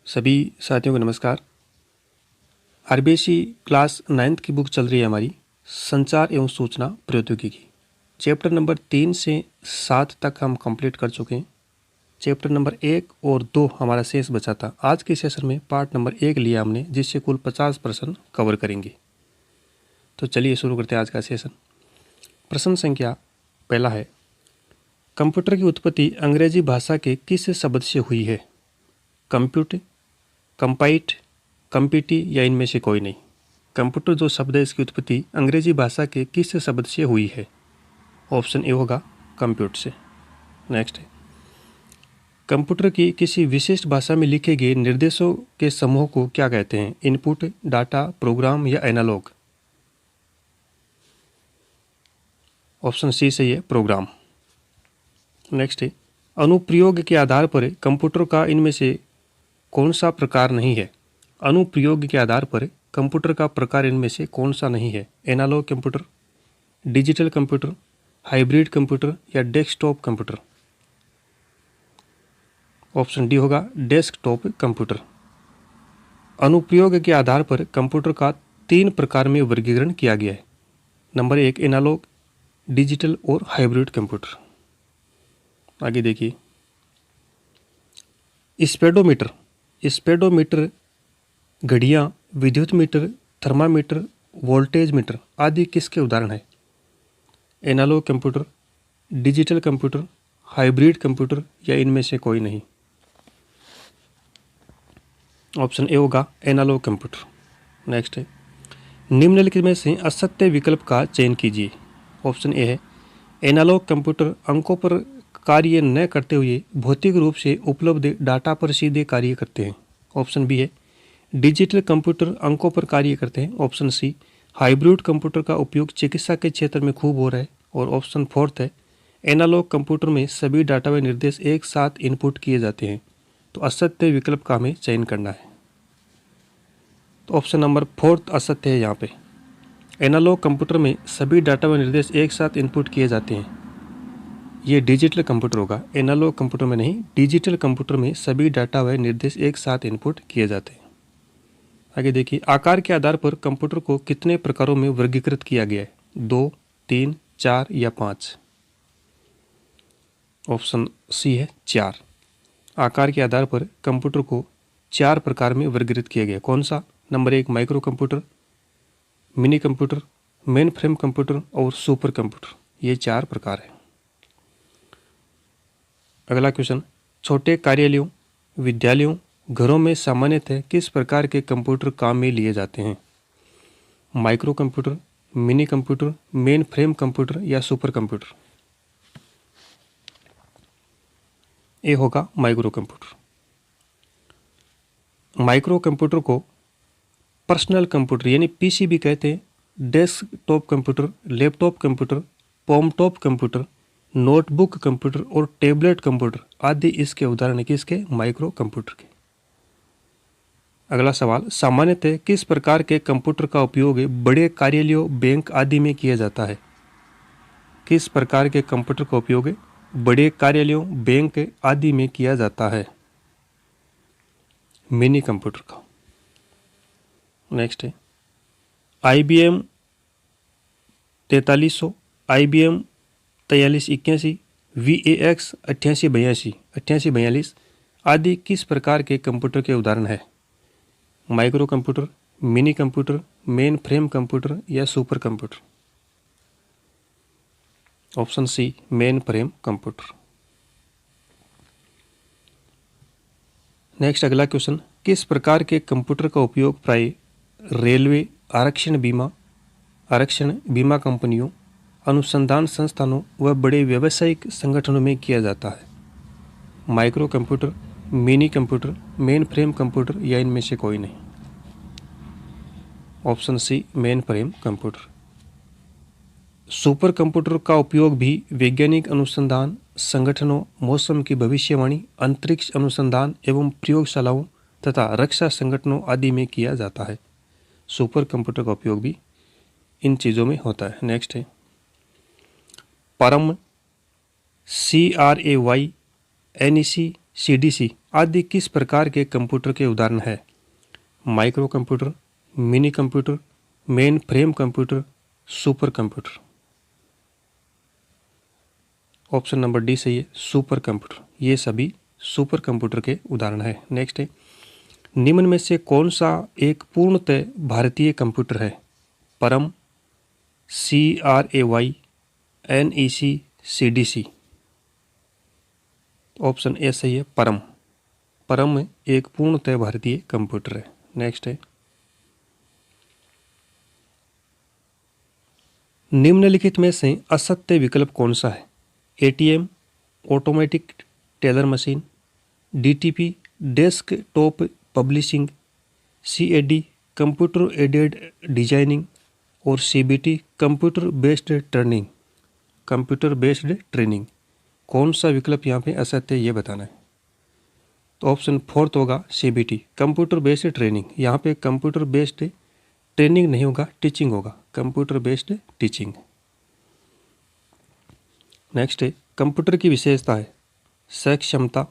सभी साथियों को नमस्कार। आरबीएससी क्लास 9th की बुक चल रही है हमारी संचार एवं सूचना प्रौद्योगिकी। चैप्टर नंबर 3 से 7 तक हम कंप्लीट कर चुके हैं। चैप्टर नंबर 1 और 2 हमारा शेष बचा था। आज के सेशन में पार्ट नंबर 1 लिया हमने, जिससे कुल 50% कवर करेंगे। तो चलिए शुरू करते हैं आज का सेशन। प्रश्न संख्या पहला है, कंप्यूटर की उत्पत्ति अंग्रेजी भाषा के किस शब्द से हुई है? कंप्यूट, कंपाइट, कंपीटी या इनमें से कोई नहीं। कंप्यूटर जो शब्द है इसकी उत्पत्ति अंग्रेजी भाषा के किस शब्द से हुई है? ऑप्शन ए होगा कंप्यूट से। नेक्स्ट है, कंप्यूटर की किसी विशिष्ट भाषा में लिखे गए निर्देशों के समूह को क्या कहते हैं? इनपुट, डाटा, प्रोग्राम या एनालॉग? ऑप्शन सी सही है, प्रोग्राम। नेक्स्ट है, अनुप्रयोग के आधार पर कंप्यूटर का इनमें से कौन सा प्रकार नहीं है? अनुप्रयोग के आधार पर कंप्यूटर का प्रकार इनमें से कौन सा नहीं है? Analogue computer, digital computer, hybrid computer या डेस्कटॉप कंप्यूटर? ऑप्शन डी होगा डेस्कटॉप कंप्यूटर। अनुप्रयोग के आधार पर कंप्यूटर का 3 प्रकार में वर्गीकरण किया गया है। नंबर 1 एनालॉग, डिजिटल और हाइब्रिड कंप्यूटर। आगे देखिए, स्पेडोमीटर, स्पेडोमीटर घड़ियाँ, विद्युत मीटर, थर्मामीटर, वोल्टेज मीटर आदि किसके उदाहरण हैं? Analogue computer, digital computer, hybrid computer या इनमें से कोई नहीं? ऑप्शन ए होगा एनालॉग कंप्यूटर। नेक्स्ट है, निम्नलिखित में से असत्य विकल्प का चयन कीजिए। ऑप्शन ए है, एनालॉग कंप्यूटर अंकों पर कार्य न करते हुए भौतिक रूप से उपलब्ध डाटा पर सीधे कार्य करते हैं। ऑप्शन बी है, डिजिटल कंप्यूटर अंकों पर कार्य करते हैं। ऑप्शन सी, हाइब्रिड कंप्यूटर का उपयोग चिकित्सा के क्षेत्र में खूब हो रहा है। और ऑप्शन फोर्थ है, एनालॉग कंप्यूटर में सभी डाटा व निर्देश एक साथ इनपुट किए जाते हैं। तो असत्य विकल्प का हमें चयन करना है। तो ऑप्शन नंबर 4 असत्य है। यहाँ पे एनालॉग कंप्यूटर में सभी डाटा व निर्देश एक साथ इनपुट किए जाते हैं, ये डिजिटल कंप्यूटर होगा। एनालॉग कंप्यूटर में नहीं, डिजिटल कंप्यूटर में सभी डाटा व निर्देश एक साथ इनपुट किए जाते हैं। आगे देखिए, आकार के आधार पर कंप्यूटर को कितने प्रकारों में वर्गीकृत किया गया है? 2, 3, 4 या 5? ऑप्शन सी है 4। आकार के आधार पर कंप्यूटर को 4 प्रकार में वर्गीकृत किया गया। कौन सा? Number 1 micro computer, mini computer, main frame computer और सुपर कंप्यूटर, ये 4 प्रकार है। अगला क्वेश्चन, छोटे कार्यालयों, विद्यालयों, घरों में सामान्यतः किस प्रकार के कंप्यूटर काम में लिए जाते हैं? Micro computer, mini computer, main frame computer या सुपर कंप्यूटर? ए होगा माइक्रो कंप्यूटर। माइक्रो कंप्यूटर को पर्सनल कंप्यूटर यानी पीसी भी कहते हैं। Desktop computer, laptop computer, palmtop computer, notebook computer और टैबलेट कंप्यूटर आदि इसके उदाहरण हैं। किसके? माइक्रो कंप्यूटर के। अगला सवाल, सामान्यतः किस प्रकार के कंप्यूटर का उपयोग बड़े कार्यालयों, बैंक आदि में किया जाता है? किस प्रकार के कंप्यूटर का उपयोग बड़े कार्यालयों, बैंक आदि में किया जाता है? मिनी कंप्यूटर का। नेक्स्ट है, IBM 4300, IBM 4381, VAX 8882, 8842 आदि किस प्रकार के कंप्यूटर के उदाहरण है? Micro computer, mini computer, main frame computer या super computer? Option C, main frame computer. Next अगला क्वेश्चन, किस प्रकार के कंप्यूटर का उपयोग प्राय रेलवे, आरक्षण बीमा कंपनियों, अनुसंधान संस्थानों व बड़े व्यावसायिक संगठनों में किया जाता है? Micro computer, mini computer, main frame computer या इनमें से कोई नहीं? Option C, main frame computer. Super computer का उपयोग भी वैज्ञानिक अनुसंधान संगठनों, मौसम की भविष्यवाणी, अंतरिक्ष अनुसंधान एवं प्रयोगशालाओं तथा रक्षा संगठनों आदि में किया जाता है। सुपर कंप्यूटर का उपयोग भी इन चीज़ों में होता है। नेक्स्ट है, परम, CRAY, NEC, CDC आदि किस प्रकार के कंप्यूटर के उदाहरण है? Micro computer, mini computer, main frame computer, super computer. Option number D सही है, सुपर कंप्यूटर। ये सभी सुपर कंप्यूटर के उदाहरण है। नेक्स्ट है, निम्न में से कौन सा एक पूर्णतः भारतीय कंप्यूटर है? परम, CRAY, NEC, CDC। Option A सही है, परम। परम एक पूर्णतः भारतीय कंप्यूटर है। नेक्स्ट है, निम्नलिखित में से असत्य विकल्प कौन सा है? ATM, automatic teller machine, DTP, desktop publishing, CAD, computer aided designing और CBT, computer based training. Computer based training, कौन सा विकल्प यहाँ पे असत्य है ये बताना है। तो ऑप्शन फोर्थ होगा CBT, कंप्यूटर बेस्ड ट्रेनिंग। यहाँ पे कंप्यूटर बेस्ड ट्रेनिंग नहीं होगा, टीचिंग होगा, कंप्यूटर बेस्ड टीचिंग। नेक्स्ट है, कंप्यूटर की विशेषता है सक्षमता,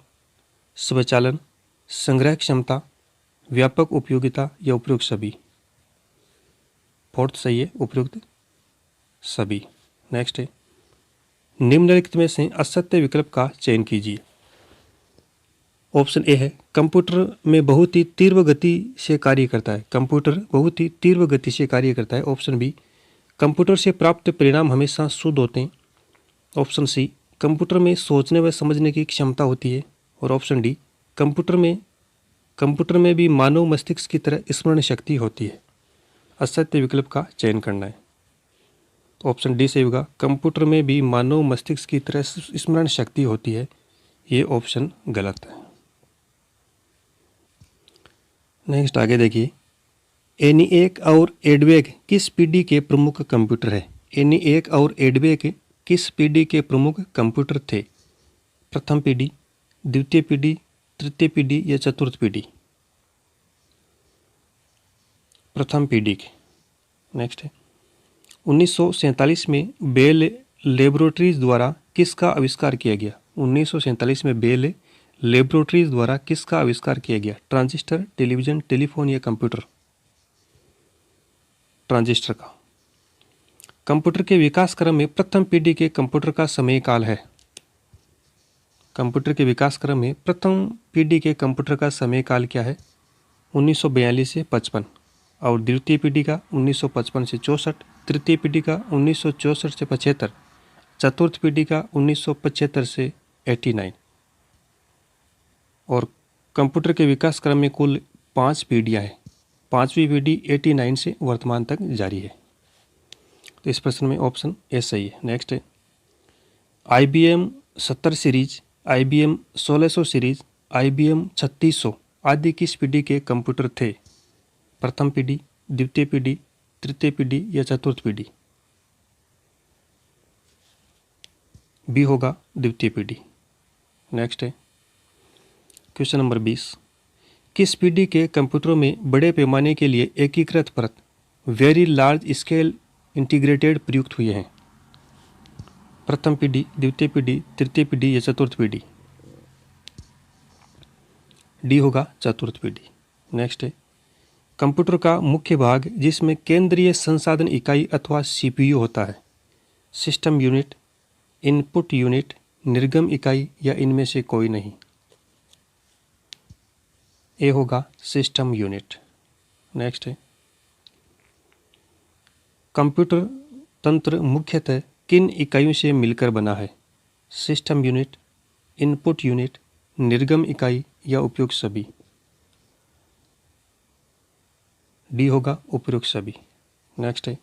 स्वचालन, संग्रह क्षमता, व्यापक उपयोगिता या उपयुक्त सभी। फोर्थ सही है, उपयुक्त सभी। नेक्स्ट है, निम्नलिखित में से असत्य विकल्प का चयन कीजिए। ऑप्शन ए है, कंप्यूटर में बहुत ही तीव्र गति से कार्य करता है। कंप्यूटर बहुत ही तीव्र गति से कार्य करता है। ऑप्शन बी, कंप्यूटर से प्राप्त परिणाम हमेशा शुद्ध होते हैं। ऑप्शन सी, कंप्यूटर में सोचने व समझने की क्षमता होती है। और ऑप्शन डी, कंप्यूटर में भी मानव मस्तिष्क की तरह स्मरण शक्ति होती है। असत्य विकल्प का चयन करना है। तो ऑप्शन डी सही होगा, कंप्यूटर में भी मानव मस्तिष्क की तरह स्मरण शक्ति होती है। ये ऑप्शन गलत है। नेक्स्ट आगे देखिए, ENIAC और EDVAC किस पीढ़ी के प्रमुख कंप्यूटर है? ENIAC और EDVAC किस पीढ़ी के प्रमुख कंप्यूटर थे? प्रथम पीढ़ी, द्वितीय पीढ़ी, तृतीय पीढ़ी या चतुर्थ पीढ़ी? प्रथम पीढ़ी के। नेक्स्ट है, 1947 में बेल लेबोरेटरीज द्वारा किसका आविष्कार किया गया? 1947 में बेल लेबोरेटरीज द्वारा किसका आविष्कार किया गया? ट्रांजिस्टर, टेलीविजन, टेलीफोन या कंप्यूटर? ट्रांजिस्टर का। कंप्यूटर के विकास क्रम में प्रथम पीढ़ी के कंप्यूटर का समय काल है। कंप्यूटर के विकास क्रम में प्रथम पीढ़ी के कंप्यूटर का समय काल क्या है? 1942 से 55। और द्वितीय पीढ़ी का 1955 से 64, तृतीय पीढ़ी का 1964 से 75, चतुर्थ पीढ़ी का 1975 से 89। और कंप्यूटर के विकास क्रम में कुल 5 पीढ़ियाँ हैं। 5वीं पीढ़ी 89 से वर्तमान तक जारी है। तो इस प्रश्न में ऑप्शन ए सही है। नेक्स्ट है, IBM 70 series, IBM 1600 series, IBM 3600 आदि किस पीढ़ी के कंप्यूटर थे? प्रथम पीढ़ी, द्वितीय पीढ़ी, तृतीय पीढ़ी या चतुर्थ पीढ़ी? बी होगा द्वितीय पीढ़ी। नेक्स्ट है, क्वेश्चन नंबर 20, किस पीढ़ी के कंप्यूटरों में बड़े पैमाने के लिए एकीकृत परत वेरी लार्ज स्केल इंटीग्रेटेड प्रयुक्त हुए हैं? प्रथम पीढ़ी, द्वितीय पीढ़ी, तृतीय पीढ़ी या चतुर्थ पीढ़ी? डी होगा चतुर्थ पीढ़ी। नेक्स्ट है, कंप्यूटर का मुख्य भाग जिसमें केंद्रीय संसाधन इकाई अथवा CPU होता है, सिस्टम यूनिट, इनपुट यूनिट, निर्गम इकाई या इनमें से कोई नहीं? ए होगा सिस्टम यूनिट। नेक्स्ट है, कंप्यूटर तंत्र मुख्यतः किन इकाइयों से मिलकर बना है? सिस्टम यूनिट, इनपुट यूनिट, निर्गम इकाई या उपयुक्त सभी? डी होगा उपयुक्त सभी। नेक्स्ट है,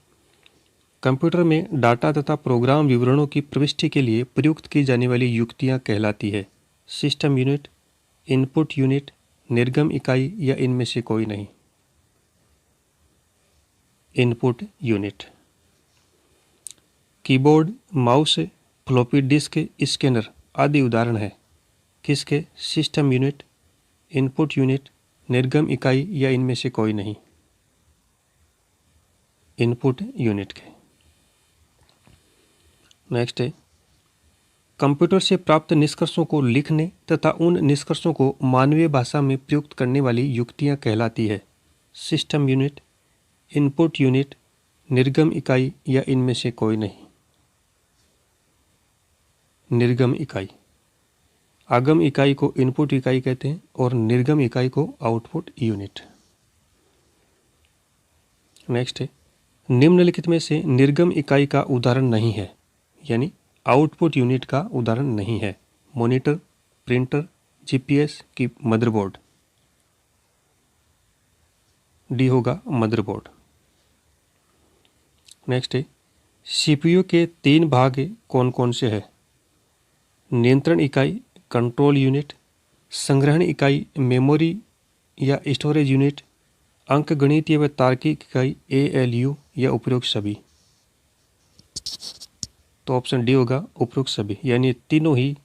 कंप्यूटर में डाटा तथा प्रोग्राम विवरणों की प्रविष्टि के लिए प्रयुक्त की जाने वाली युक्तियां कहलाती है? सिस्टम यूनिट, इनपुट यूनिट, निर्गम इकाई या इनमें से कोई नहीं? Input unit. Keyboard, mouse, floppy disk, scanner आदि उदाहरण है किसके? सिस्टम यूनिट, इनपुट यूनिट, निर्गम इकाई या इनमें से कोई नहीं? इनपुट यूनिट के। नेक्स्ट है, कंप्यूटर से प्राप्त निष्कर्षों को लिखने तथा उन निष्कर्षों को मानवीय भाषा में प्रयुक्त करने वाली युक्तियां कहलाती है। सिस्टम यूनिट, इनपुट यूनिट, निर्गम इकाई या इनमें से कोई नहीं। निर्गम इकाई, आगम इकाई को इनपुट इकाई कहते हैं और निर्गम इकाई को आउटपुट यूनिट। नेक्स्ट है, निम्नलिखित में से निर्गम इकाई का उदाहरण नहीं है, यानी आउटपुट यूनिट का उदाहरण नहीं है। मॉनिटर, प्रिंटर, जीपीएस की मदरबोर्ड। डी होगा मदरबोर्ड। नेक्स्ट है, सीपीयू के 3 भाग कौन कौन से हैं? नियंत्रण इकाई, कंट्रोल यूनिट, संग्रहण इकाई, मेमोरी या स्टोरेज यूनिट, अंकगणितीय व तार्किक इकाई एएलयू या उपरोक्त सभी। तो ऑप्शन डी होगा उपरोक्त सभी, यानी तीनों ही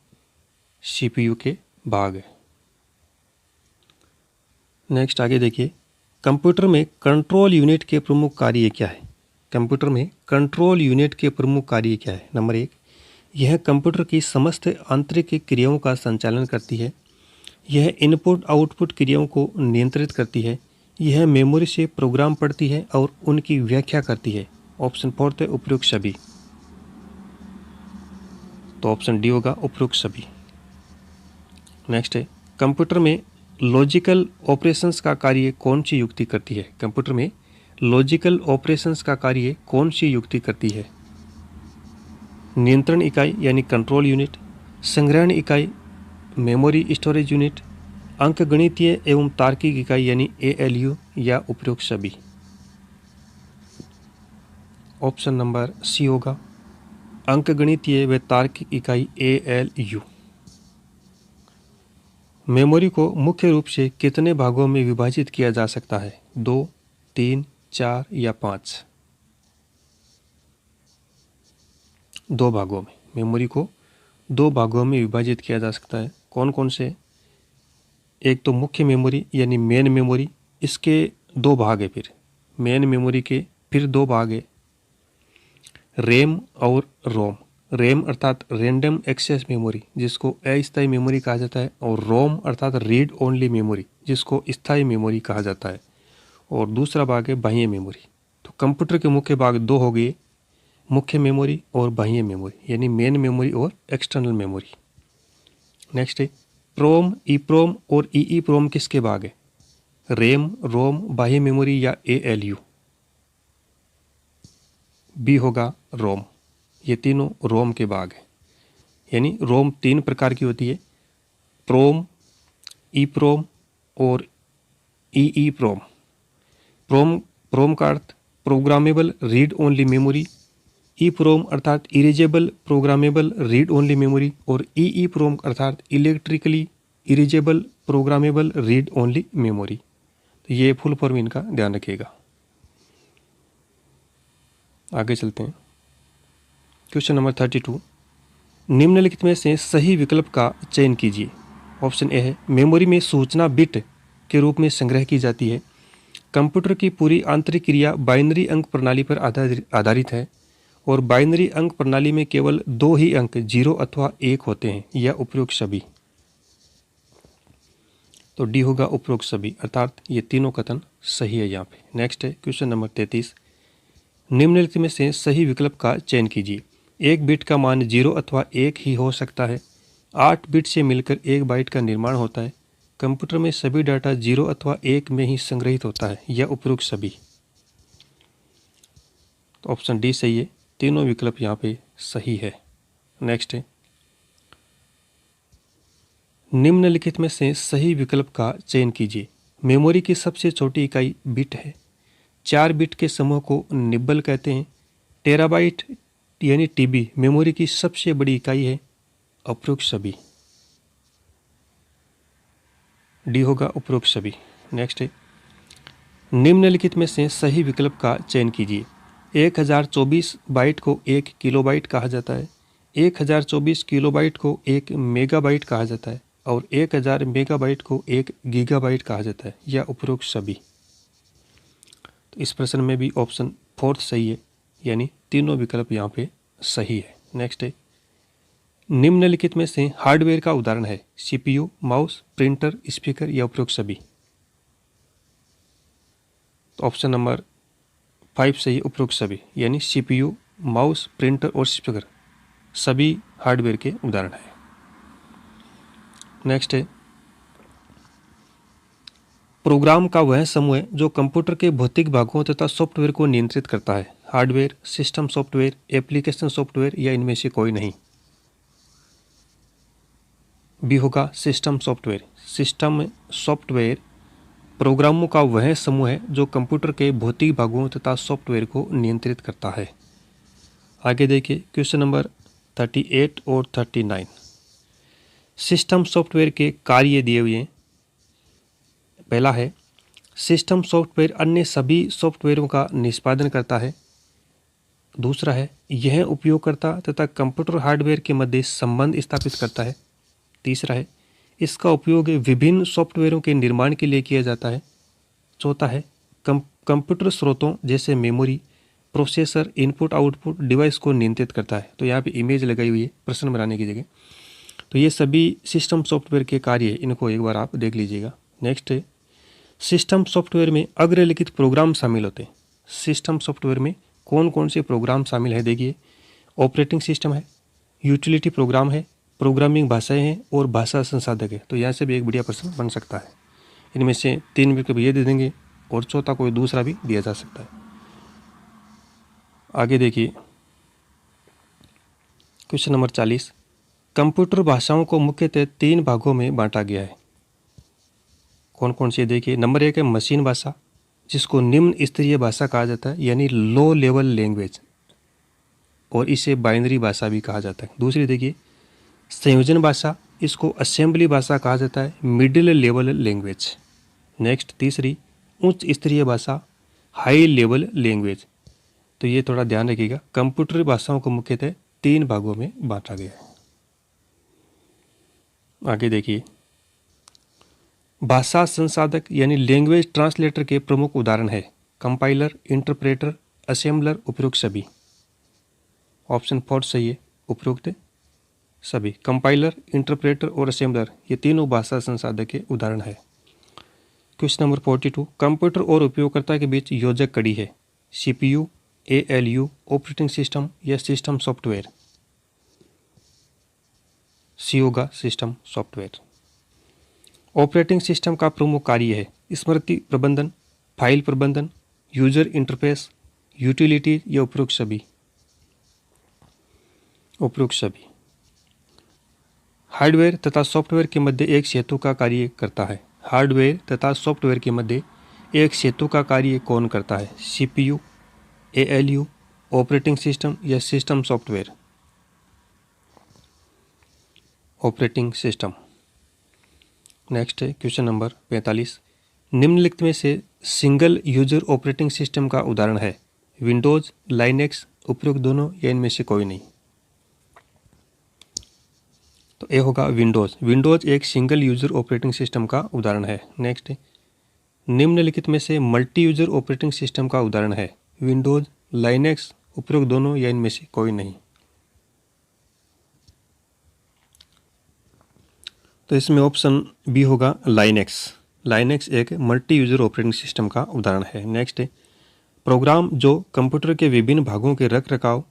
सीपीयू के भाग है। नेक्स्ट आगे देखिए, कंप्यूटर में कंट्रोल यूनिट के प्रमुख कार्य क्या है? कंप्यूटर में कंट्रोल यूनिट के प्रमुख कार्य क्या है? नंबर 1, यह कंप्यूटर की समस्त आंतरिक क्रियाओं का संचालन करती है। यह इनपुट आउटपुट क्रियाओं को नियंत्रित करती है। यह मेमोरी से प्रोग्राम पढ़ती है और उनकी व्याख्या करती है। ऑप्शन 4 है उपरोक्त सभी। तो ऑप्शन डी होगा उपरोक्त सभी। नेक्स्ट है, कंप्यूटर में लॉजिकल ऑपरेशंस का कार्य कौन सी युक्ति करती है? कंप्यूटर में लॉजिकल ऑपरेशंस का कार्य कौन सी युक्ति करती है? नियंत्रण इकाई यानी कंट्रोल यूनिट, संग्रहण इकाई, मेमोरी स्टोरेज यूनिट, अंकगणितीय एवं तार्किक इकाई यानी एएलयू या उपरोक्त सभी। ऑप्शन नंबर सी होगा अंकगणितीय व तार्किक इकाई एएलयू। मेमोरी को मुख्य रूप से कितने भागों में विभाजित किया जा सकता है? 2, 3, 4 या 5? 2 भागों में। मेमोरी को 2 भागों में विभाजित किया जा सकता है। कौन कौन से? एक तो मुख्य मेमोरी यानी मेन मेमोरी, इसके 2 भाग है। फिर मेन मेमोरी के फिर 2 भाग है, रैम और रोम। रैम अर्थात रैंडम एक्सेस मेमोरी, जिसको अस्थायी मेमोरी कहा जाता है, और रोम अर्थात रीड ओनली मेमोरी, जिसको स्थायी मेमोरी कहा जाता है। और दूसरा भाग है बाह्य मेमोरी। तो कंप्यूटर के मुख्य भाग 2 हो गए, मुख्य मेमोरी और बाह्य मेमोरी, यानी मेन मेमोरी और एक्सटर्नल मेमोरी। नेक्स्ट है, प्रोम, ईप्रोम और ईईप्रोम किसके भाग है? रैम, रोम, बाह्य मेमोरी या एएलयू? बी होगा रोम। ये तीनों रोम के भाग हैं। यानी रोम 3 प्रकार की होती है, प्रोम, ईप्रोम और ईईप्रोम। प्रोम का अर्थ programmable read only memory, EPROM अर्थात erasable programmable read only memory, और ईईप्रोम अर्थात electrically erasable programmable read only memory. तो ये फुल फॉर्म इनका ध्यान रखिएगा। आगे चलते हैं। क्वेश्चन नंबर 32, निम्नलिखित में से सही विकल्प का चयन कीजिए। ऑप्शन ए है, मेमोरी में सूचना बिट के रूप में संग्रह की जाती है। कंप्यूटर की पूरी आंतरिक क्रिया बाइनरी अंक प्रणाली पर आधारित है और बाइनरी अंक प्रणाली में केवल 2 ही अंक 0 अथवा 1 होते हैं, या उपरोक्त सभी। तो डी होगा उपरोक्त सभी, अर्थात ये तीनों कथन सही है यहाँ पे। नेक्स्ट है क्वेश्चन नंबर 33, निम्नलिखित में से सही विकल्प का चयन कीजिए। एक बिट का मान 0 अथवा 1 ही हो सकता है। 8 बिट से मिलकर 1 बाइट का निर्माण होता है। कंप्यूटर में सभी डाटा 0 अथवा 1 में ही संग्रहित होता है, या उपरोक्त सभी। तो ऑप्शन डी सही है, तीनों विकल्प यहाँ पे सही है। नेक्स्ट है, निम्नलिखित में से सही विकल्प का चयन कीजिए। मेमोरी की सबसे छोटी इकाई बिट है। 4 बिट के समूह को निब्बल कहते हैं। टेराबाइट यानी टीबी मेमोरी की सबसे बड़ी इकाई है। उपरोक्त सभी। डी होगा उपरोक्त सभी। नेक्स्ट है, निम्नलिखित में से सही विकल्प का चयन कीजिए। 1024 बाइट को 1 किलोबाइट कहा जाता है। 1024 किलोबाइट को 1 मेगाबाइट कहा जाता है और 1000 मेगाबाइट को 1 गीगाबाइट कहा जाता है, या उपरोक्त सभी। तो इस प्रश्न में भी ऑप्शन 4 सही है, यानी तीनों विकल्प यहाँ पे सही है। नेक्स्ट है, निम्नलिखित में से हार्डवेयर का उदाहरण है? CPU, माउस, प्रिंटर, स्पीकर या उपरोक्त सभी? तो ऑप्शन नंबर 5 सही, उपरोक्त सभी, यानी CPU, माउस, प्रिंटर और स्पीकर सभी हार्डवेयर के उदाहरण है। नेक्स्ट है, प्रोग्राम का वह समूह है जो कंप्यूटर के भौतिक भागों तथा सॉफ्टवेयर को नियंत्रित करता है। Hardware, system software, application software या इनमें से कोई नहीं? बी होगा सिस्टम सॉफ्टवेयर। सिस्टम सॉफ्टवेयर प्रोग्रामों का वह समूह है जो कंप्यूटर के भौतिक भागों तथा सॉफ्टवेयर को नियंत्रित करता है। आगे देखिए क्वेश्चन नंबर 38 और 39। सिस्टम सॉफ्टवेयर के कार्य दिए हुए हैं। पहला है, सिस्टम सॉफ्टवेयर अन्य सभी सॉफ्टवेयरों का निष्पादन करता है। दूसरा है, यह उपयोगकर्ता तथा कंप्यूटर हार्डवेयर के मध्य संबंध स्थापित करता है। तीसरा है, इसका उपयोग विभिन्न सॉफ्टवेयरों के निर्माण के लिए किया जाता है। चौथा है, कंप्यूटर स्रोतों जैसे memory, processor, input output device को नियंत्रित करता है। तो यहाँ पे इमेज लगाई हुई है प्रश्न बनाने की जगह। तो ये सभी सिस्टम सॉफ्टवेयर के कार्य, इनको एक बार आप देख लीजिएगा। नेक्स्ट है, सिस्टम सॉफ्टवेयर में अग्रलिखित प्रोग्राम शामिल होते हैं। सिस्टम सॉफ्टवेयर में कौन कौन से प्रोग्राम शामिल है? देखिए, ऑपरेटिंग सिस्टम है, यूटिलिटी प्रोग्राम है, प्रोग्रामिंग भाषाएं हैं और भाषा संसाधक है। तो यहाँ से भी एक बढ़िया प्रश्न बन सकता है। इनमें से 3 विकल्प ये दे देंगे और चौथा कोई दूसरा भी दिया जा सकता है। आगे देखिए क्वेश्चन नंबर 40। कंप्यूटर भाषाओं को मुख्यतः 3 भागों में बांटा गया है। कौन कौन सी? देखिए, नंबर 1 है मशीन भाषा, जिसको निम्न स्तरीय भाषा कहा जाता है, यानी लो लेवल लैंग्वेज, और इसे बाइनरी भाषा भी कहा जाता है। दूसरी देखिए संयोजन भाषा, इसको असेंबली भाषा कहा जाता है, मिडिल लेवल लैंग्वेज। नेक्स्ट तीसरी उच्च स्तरीय भाषा, हाई लेवल लैंग्वेज। तो ये थोड़ा ध्यान रखिएगा, कंप्यूटर भाषाओं को मुख्यतः 3 भागों में बांटा गया है। आगे देखिए, भाषा संसाधक यानी लैंग्वेज ट्रांसलेटर के प्रमुख उदाहरण है कंपाइलर, इंटरप्रेटर, असेंबलर, उपरोक्त सभी। ऑप्शन 4 सही है, उपरोक्त सभी। कंपाइलर, इंटरप्रेटर और असेंबलर ये तीनों भाषा संसाधक के उदाहरण है। Question number 42। कंप्यूटर और उपयोगकर्ता के बीच योजक कड़ी है। CPU, ALU, ऑपरेटिंग सिस्टम या सिस्टम सॉफ्टवेयर? सी होगा सिस्टम सॉफ्टवेयर। ऑपरेटिंग सिस्टम का प्रमुख कार्य है स्मृति प्रबंधन, फाइल प्रबंधन, यूजर इंटरफेस, यूटिलिटी या उपरोक्त सभी? उपरोक्त सभी। हार्डवेयर तथा सॉफ्टवेयर के मध्य एक सेतु का कार्य करता है। हार्डवेयर तथा सॉफ्टवेयर के मध्य एक सेतु का कार्य कौन करता है? CPU, ALU, ऑपरेटिंग सिस्टम या system software? Operating system. Next है क्वेश्चन नंबर 45। निम्नलिखित में से सिंगल यूजर ऑपरेटिंग सिस्टम का उदाहरण है? विंडोज, लाइनेक्स, उपरोक्त दोनों या इनमें से कोई नहीं? तो ए होगा विंडोज। विंडोज एक सिंगल यूजर ऑपरेटिंग सिस्टम का उदाहरण है। नेक्स्ट, निम्नलिखित में से मल्टी यूजर ऑपरेटिंग सिस्टम का उदाहरण है? विंडोज, लाइनेक्स, उपरोक्त दोनों या इनमें से कोई नहीं? तो इसमें ऑप्शन बी होगा लाइनेक्स। लाइनेक्स एक मल्टी यूजर ऑपरेटिंग सिस्टम का उदाहरण है। नेक्स्ट, प्रोग्राम जो कंप्यूटर के विभिन्न भागों के रख रखाव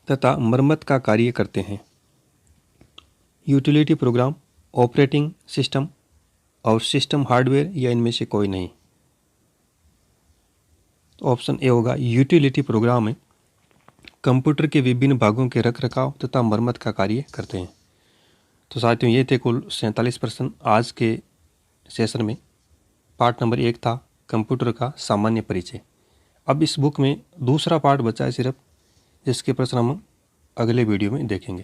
तथा मरम्मत का कार्य करते हैं? यूटिलिटी प्रोग्राम, ऑपरेटिंग सिस्टम और सिस्टम हार्डवेयर या इनमें से कोई नहीं? तो ऑप्शन ए होगा यूटिलिटी प्रोग्राम है कंप्यूटर के विभिन्न भागों के रख रखाव तथा मरम्मत का कार्य करते हैं। तो साथियों, ये थे कुल 47 प्रश्न आज के सेशन में। पार्ट नंबर 1 था कंप्यूटर का सामान्य परिचय। अब इस बुक में दूसरा पार्ट बचा है सिर्फ, जिसके प्रश्न हम अगले वीडियो में देखेंगे।